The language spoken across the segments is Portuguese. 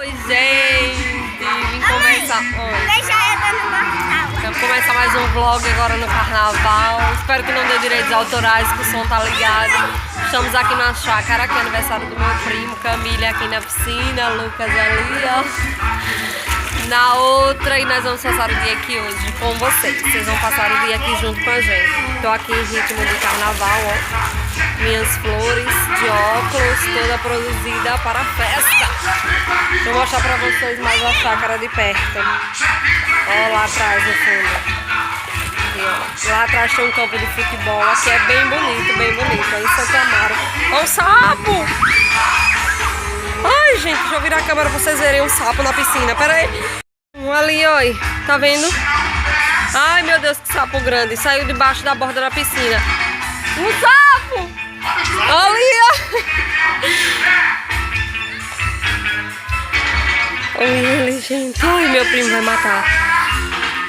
Oi, gente! Vim começar hoje. Vamos começar mais um vlog agora no carnaval. Espero que não dê direitos autorais, que o som tá ligado. Estamos aqui na chácara, que é aniversário do meu primo, Camille aqui na piscina, Lucas ali, ó. Na outra, e nós vamos passar o dia aqui hoje com vocês. Vocês vão passar o dia aqui junto com a gente. Tô aqui em ritmo de carnaval, ó. Minhas flores de óculos, toda produzida para a festa. Deixa eu mostrar pra vocês mais a chácara de perto. Ó, lá atrás no fundo. Aqui, ó. Lá atrás tem um campo de futebol. Aqui é bem bonito, bem bonito. Aí Santo Amaro. Ó, um sapo! Ai, gente, deixa eu virar a câmera pra vocês verem um sapo na piscina. Pera aí. Um ali, ó. Tá vendo? Ai, meu Deus, que sapo grande. Saiu debaixo da borda da piscina. Um sapo! Ali, ó! Olha ele, gente. Ai, meu primo vai matar.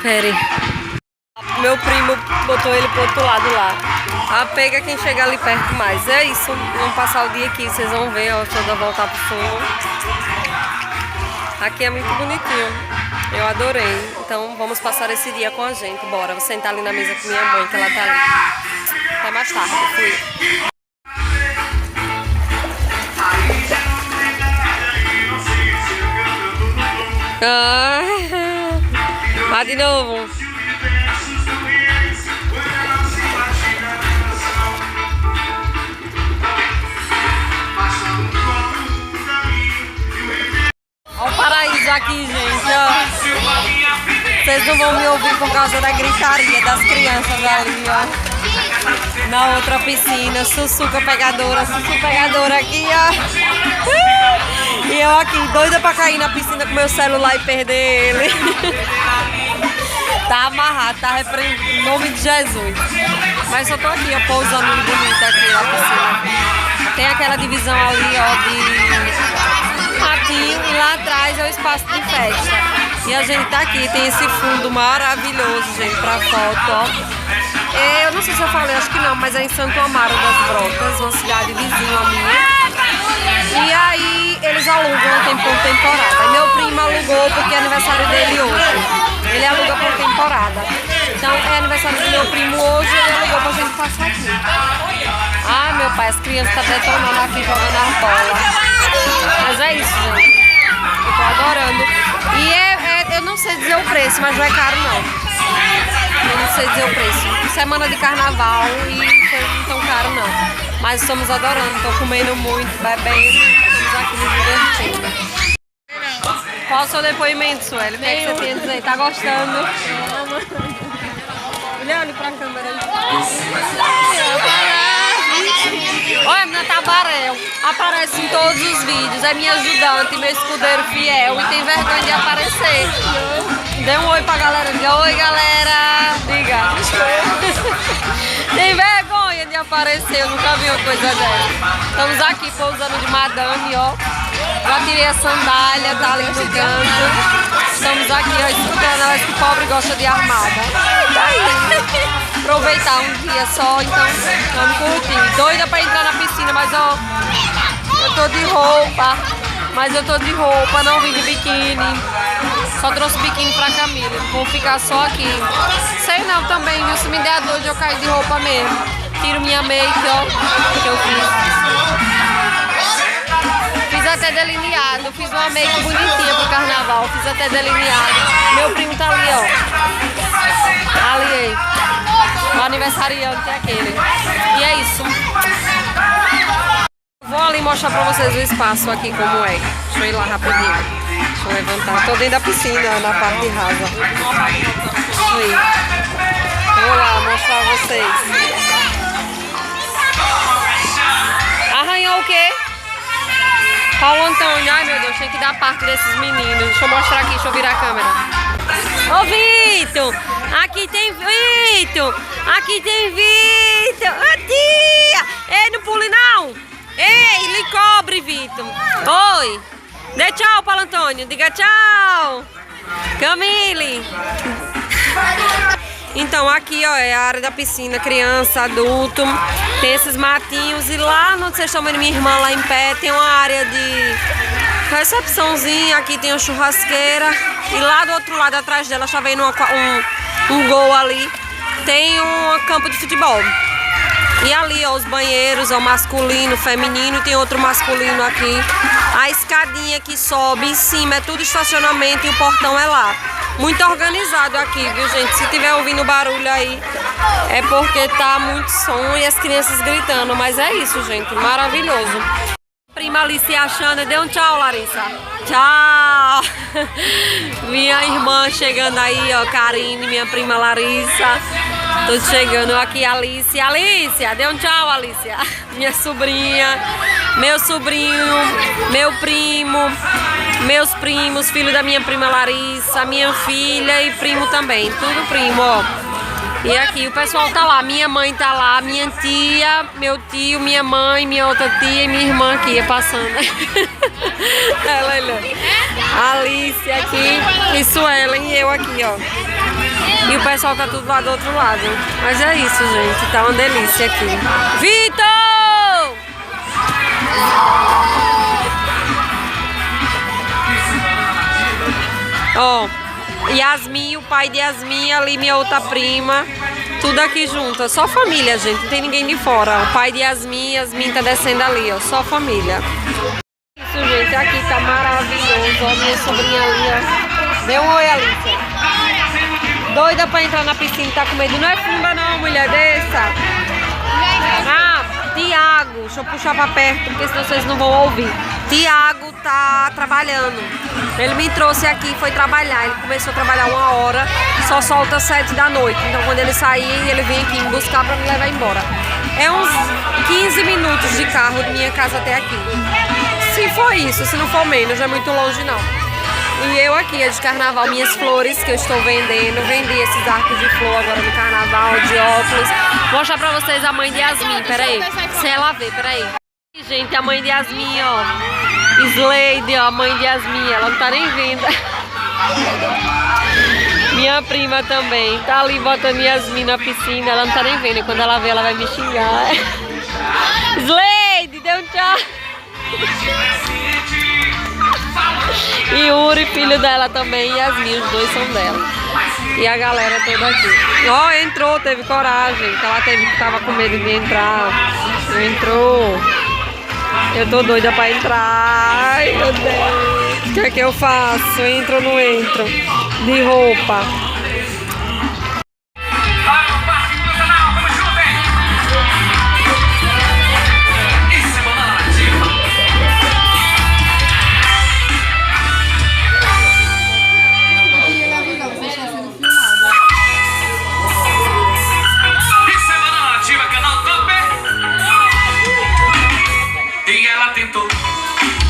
Pera aí. Meu primo botou ele pro outro lado lá. Ah, pega quem chega ali perto mais. É isso. Vamos passar o dia aqui. Vocês vão ver, ó. Deixa eu voltar pro fundo. Aqui é muito bonitinho. Eu adorei. Então vamos passar esse dia com a gente. Bora. Vou sentar ali na mesa com minha mãe, que ela tá ali. Até mais tarde. Fui. Ah, de novo. Olha o paraíso aqui, gente, ó. Vocês não vão me ouvir por causa da gritaria das crianças ali, ó. Na outra piscina, sussu pegadora aqui, ó. E eu aqui, doida pra cair na piscina com meu celular e perder ele. Tá amarrado, tá repreendido, em nome de Jesus. Mas eu tô aqui, ó, pousando bonita aqui na piscina. Tem aquela divisão ali, ó, de matinho, e lá atrás é o espaço de festa. E a gente tá aqui, tem esse fundo maravilhoso, gente, pra foto, ó. Eu não sei se eu falei, acho que não, mas é em Santo Amaro das Brotas, uma cidade vizinha a minha. E aí eles alugam por temporada. Meu primo alugou porque é aniversário dele hoje. Ele aluga por temporada. Então é aniversário do meu primo hoje e ele alugou pra gente passar aqui. Ah, meu pai, as crianças estão detonando aqui, jogando as bolas. Mas é isso, gente. Eu tô adorando. E eu não sei dizer o preço, mas não é caro não. Eu não sei dizer o preço. Semana de carnaval e foi tão caro não. Mas estamos adorando, tô comendo muito, bebendo, estamos aqui nos divertindo. Qual o seu depoimento, Sueli? O que é que você tem a dizer? Tá gostando? Olha pra câmera aí. Olha, a menina Tabarel. Aparece em todos os vídeos. É minha ajudante, meu escudeiro fiel. E tem vergonha de aparecer. Dê um oi pra galera. Diga oi, galera. Diga. Tem vergonha de aparecer. Eu nunca vi uma coisa dessa. Estamos aqui pousando de madame, ó. Já tirei a sandália, tá ali no canto. Estamos aqui, ó, escutando elas que pobre gosta de armada. Tá aí. Aproveitar um dia só, então vamos curtir. Doida pra entrar na piscina, mas ó, eu tô de roupa. Mas eu tô de roupa, não vim de biquíni. Só trouxe biquíni pra Camila. Vou ficar só aqui. Sei não também, viu? Se me der a dor de eu cair de roupa mesmo. Tiro minha make, ó, que eu fiz. Fiz até delineado. Fiz uma make bonitinha pro carnaval. Fiz até delineado. Meu primo tá ali, ó. Ali aí. O aniversariante é aquele. E é isso. Vou ali mostrar pra vocês o espaço aqui como é. Deixa eu ir lá rapidinho. Deixa eu levantar. Tô dentro da piscina, na parte rasa. Deixa eu ir. Vou lá mostrar a vocês. Arranhou o quê? Paulo Antônio. Ai, meu Deus, tem que dar parte desses meninos. Deixa eu mostrar aqui, deixa eu virar a câmera. Ô, Vitor! Aqui tem Vitor! Aqui tem Vitor! Ô, tia! Ei, não pule não! Ei, lhe cobre, Vitor! Oi! Dê tchau, Paulo Antônio! Diga tchau! Camille! Então aqui, ó, é a área da piscina, criança, adulto. Tem esses matinhos e lá onde vocês estão vendo minha irmã lá em pé, tem uma área de Recepçãozinha, aqui tem uma churrasqueira. E lá do outro lado, atrás dela, já vem um gol ali. Tem um campo de futebol. E ali, ó, os banheiros, ó, masculino, feminino. Tem outro masculino aqui. A escadinha que sobe em cima é tudo estacionamento e o portão é lá. Muito organizado aqui, viu, gente? Se tiver ouvindo barulho aí, é porque tá muito som e as crianças gritando. Mas é isso, gente. Maravilhoso. Prima Alice achando, dê um tchau, Larissa. Tchau! Minha irmã chegando aí, ó, Karine, minha prima Larissa. Tô chegando aqui, Alice. Alicia, dê um tchau, Alicia. Minha sobrinha, meu sobrinho, meu primo, meus primos, filho da minha prima Larissa, minha filha e primo também. Tudo primo, ó. E aqui o pessoal tá lá, minha mãe tá lá, minha tia, meu tio, minha mãe, minha outra tia e minha irmã aqui passando. Ela, olha. Alice aqui, e Suelen e eu aqui, ó. E o pessoal tá tudo lá do outro lado. Mas é isso, gente, tá uma delícia aqui. Vitor! Ó. Yasmin, o pai de Yasmin, ali minha outra prima, tudo aqui junto, só família, gente, não tem ninguém de fora. O pai de Yasmin, Yasmin tá descendo ali, ó, só família. Isso, gente, aqui tá maravilhoso, ó, minha sobrinha ali, ó. Dê um oi, Alicia. Doida pra entrar na piscina, tá com medo. Não é funda não, mulher, desça. Ah, Tiago, deixa eu puxar pra perto, porque senão vocês não vão ouvir. Tiago tá trabalhando. Ele me trouxe aqui, foi trabalhar. Ele começou a trabalhar 1h, só solta 7 da noite. Então quando ele sair, ele vem aqui me buscar pra me levar embora. É uns 15 minutos de carro de minha casa até aqui. Se for isso, se não for menos, é muito longe não. E eu aqui, é de carnaval, minhas flores que eu estou vendendo. Vendi esses arcos de flor agora no carnaval, de óculos. Vou mostrar pra vocês a mãe de Yasmin, peraí. Se ela ver, peraí. Gente, a mãe de Yasmin, ó. Slade, ó, a mãe de Yasmin, ela não tá nem vendo. Minha prima também, tá ali botando Yasmin na piscina, ela não tá nem vendo. E quando ela ver, ela vai me xingar. Slade, deu um tchau. E Uri, filho dela também, e Yasmin, os dois são dela. E a galera toda aqui. Ó, entrou, teve coragem, que ela tava com medo de entrar. Entrou. Eu tô doida pra entrar. Ai, meu Deus. O que é que eu faço? Entro ou não entro? De roupa.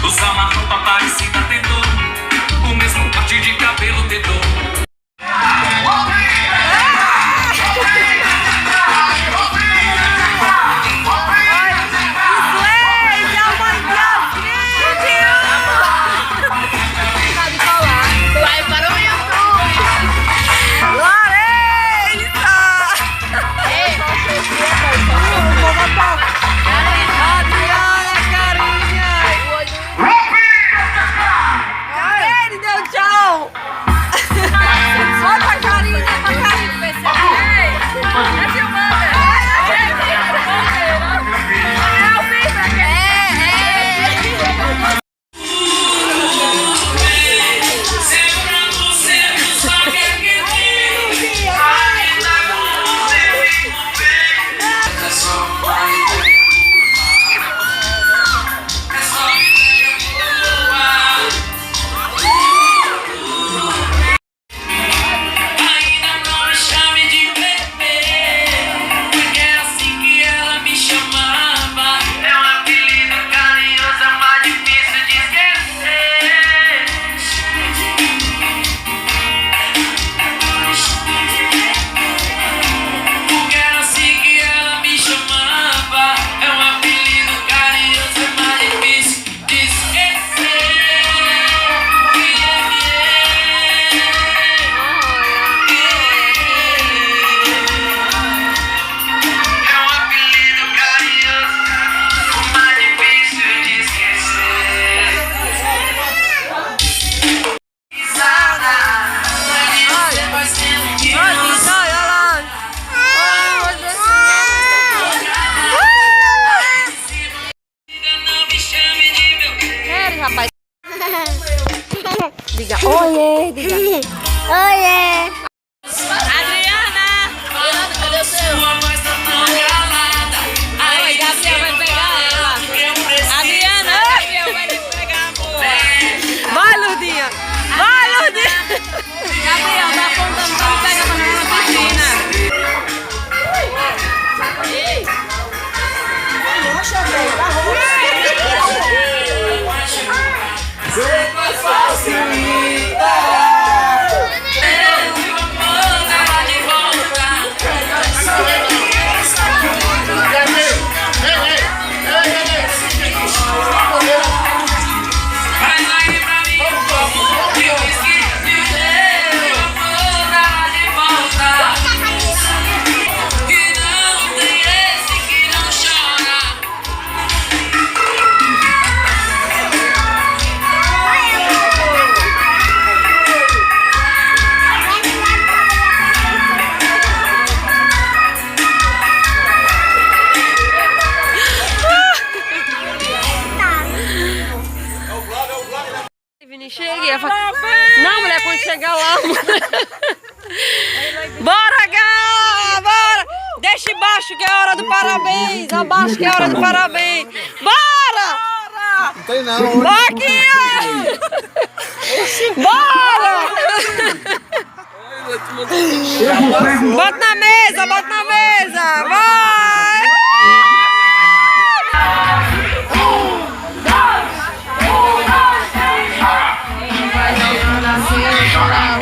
Usar uma roupa parecida tentou, o mesmo corte de cabelo tentou. Diga oiê, diga. Oiê! Adriana! Cadê o seu? Ai, Gabriel vai pegar ela. Adriana! Gabriel vai lhe pegar, boa. Vai, Lurdinha! Vai, Lurdinha! Gabriel, tá apontando pra pegar pra na piscina. Roxa, velho, tá roxa. Chega, não, mulher, quando chegar lá, bora, Gal, bora, deixa embaixo que é hora do parabéns, abaixo que é hora do parabéns, bora, Não tem não. aqui, bora, bota na mesa, vai. Vai,